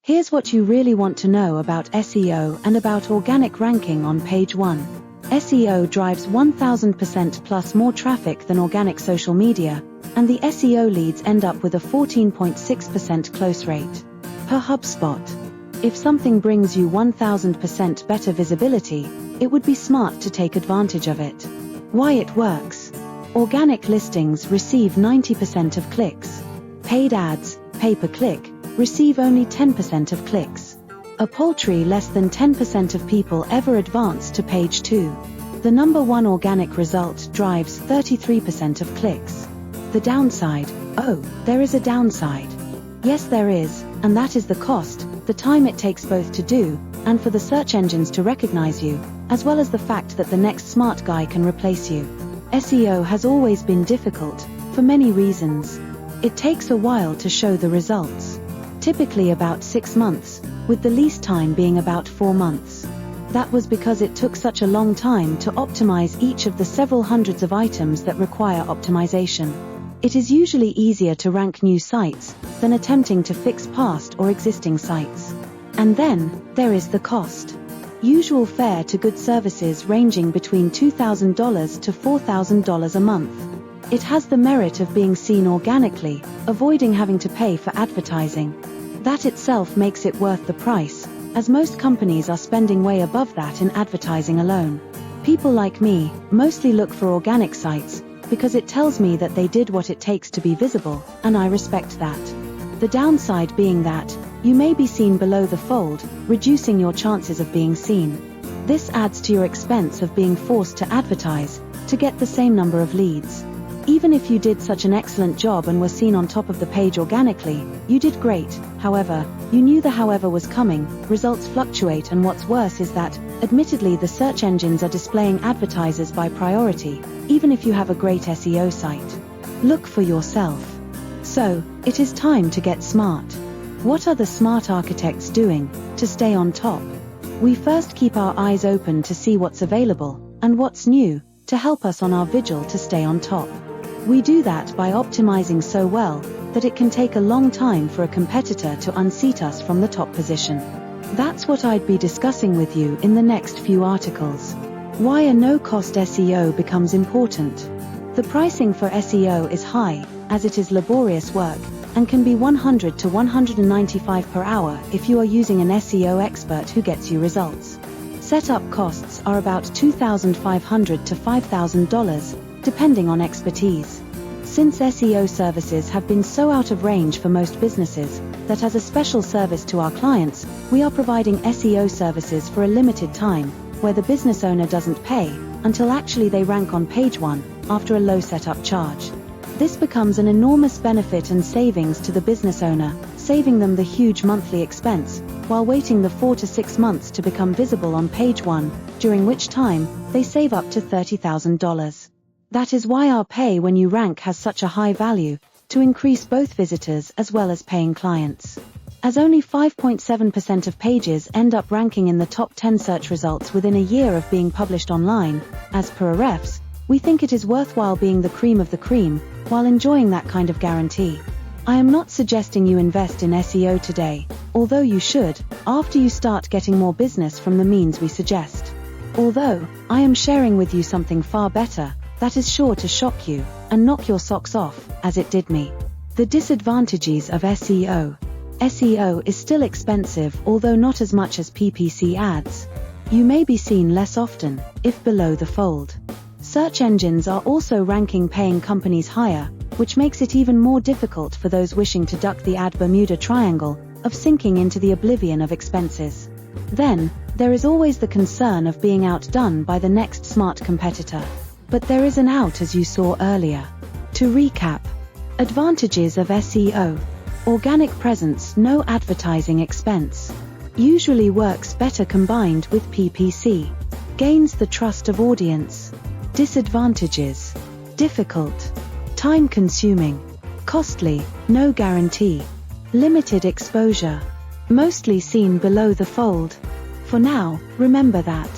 Here's what you really want to know about SEO and about organic ranking on page 1. SEO drives 1000% plus more traffic than organic social media, and the SEO leads end up with a 14.6% close rate. Per HubSpot. If something brings you 1000% better visibility, it would be smart to take advantage of it. Why it works. Organic listings receive 90% of clicks. Paid ads, pay-per-click, receive only 10% of clicks. A paltry less than 10% of people ever advance to page 2. The number one organic result drives 33% of clicks. The downside. Oh, there is a downside. Yes, there is, and that is the cost, the time it takes both to do, and for the search engines to recognize you, as well as the fact that the next smart guy can replace you. SEO has always been difficult, for many reasons. It takes a while to show the results. Typically about 6 months, with the least time being about 4 months. That was because it took such a long time to optimize each of the several hundreds of items that require optimization. It is usually easier to rank new sites than attempting to fix past or existing sites. And then, there is the cost. Usual fare to good services ranging between $2,000 to $4,000 a month. It has the merit of being seen organically, avoiding having to pay for advertising. That itself makes it worth the price, as most companies are spending way above that in advertising alone. People like me mostly look for organic sites, because it tells me that they did what it takes to be visible, and I respect that. The downside being that, you may be seen below the fold, reducing your chances of being seen. This adds to your expense of being forced to advertise, to get the same number of leads. Even if you did such an excellent job and were seen on top of the page organically, you did great. However, you knew the however was coming, results fluctuate, and what's worse is that, admittedly, the search engines are displaying advertisers by priority, even if you have a great SEO site. Look for yourself. So, it is time to get smart. What are the smart architects doing to stay on top? We first keep our eyes open to see what's available and what's new to help us on our vigil to stay on top. We do that by optimizing so well that it can take a long time for a competitor to unseat us from the top position. That's what I'd be discussing with you in the next few articles. Why a no-cost SEO becomes important. The pricing for SEO is high, as it is laborious work, and can be $100 to $195 per hour if you are using an SEO expert who gets you results. Setup costs are about $2,500 to $5,000, depending on expertise. Since SEO services have been so out of range for most businesses, that as a special service to our clients, we are providing SEO services for a limited time, where the business owner doesn't pay, until actually they rank on page 1, after a low setup charge. This becomes an enormous benefit and savings to the business owner, saving them the huge monthly expense, while waiting the 4 to 6 months to become visible on page 1, during which time, they save up to $30,000. That is why our pay when you rank has such a high value, to increase both visitors as well as paying clients. As only 5.7% of pages end up ranking in the top 10 search results within a year of being published online, as per Ahrefs, we think it is worthwhile being the cream of the cream, while enjoying that kind of guarantee. I am not suggesting you invest in SEO today, although you should, after you start getting more business from the means we suggest. Although, I am sharing with you something far better, that is sure to shock you, and knock your socks off, as it did me. The disadvantages of SEO. SEO is still expensive, although not as much as PPC ads. You may be seen less often, if below the fold. Search engines are also ranking paying companies higher, which makes it even more difficult for those wishing to duck the ad Bermuda Triangle, of sinking into the oblivion of expenses. Then, there is always the concern of being outdone by the next smart competitor. But there is an out, as you saw earlier. To recap. Advantages of SEO. Organic presence, no advertising expense. Usually works better combined with PPC. Gains the trust of audience. Disadvantages. Difficult. Time-consuming. Costly, no guarantee. Limited exposure. Mostly seen below the fold. For now, remember that.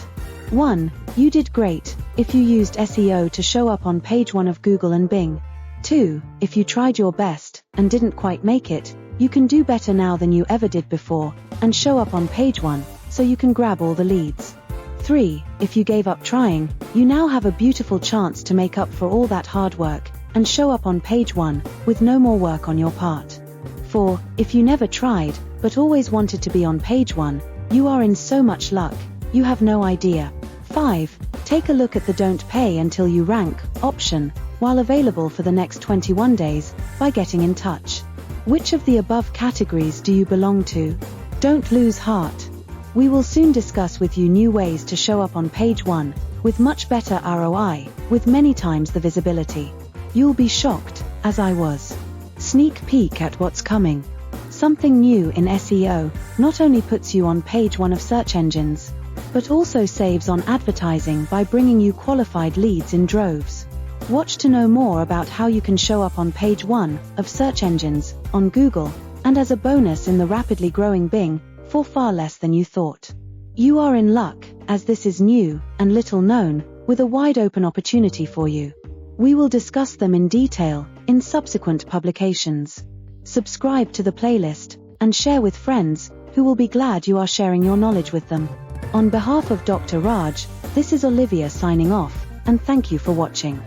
1. You did great if you used SEO to show up on page 1 of Google and Bing. 2. If you tried your best and didn't quite make it, You can do better now than you ever did before, and show up on page 1, so you can grab all the leads. 3. If you gave up trying, you now have a beautiful chance to make up for all that hard work, and show up on page 1, with no more work on your part. 4. If you never tried, but always wanted to be on page 1, you are in so much luck, you have no idea. 5. Take a look at the "Don't pay until you rank" option, while available for the next 21 days, by getting in touch. Which of the above categories do you belong to? Don't lose heart. We will soon discuss with you new ways to show up on page 1, with much better ROI, with many times the visibility. You'll be shocked, as I was. Sneak peek at what's coming. Something new in SEO not only puts you on page 1 of search engines, but also saves on advertising by bringing you qualified leads in droves. Watch to know more about how you can show up on page 1 of search engines, on Google, and as a bonus in the rapidly growing Bing, for far less than you thought. You are in luck, as this is new and little known, with a wide open opportunity for you. We will discuss them in detail in subsequent publications. Subscribe to the playlist and share with friends who will be glad you are sharing your knowledge with them. On behalf of Dr. Raj, this is Olivia signing off, and thank you for watching.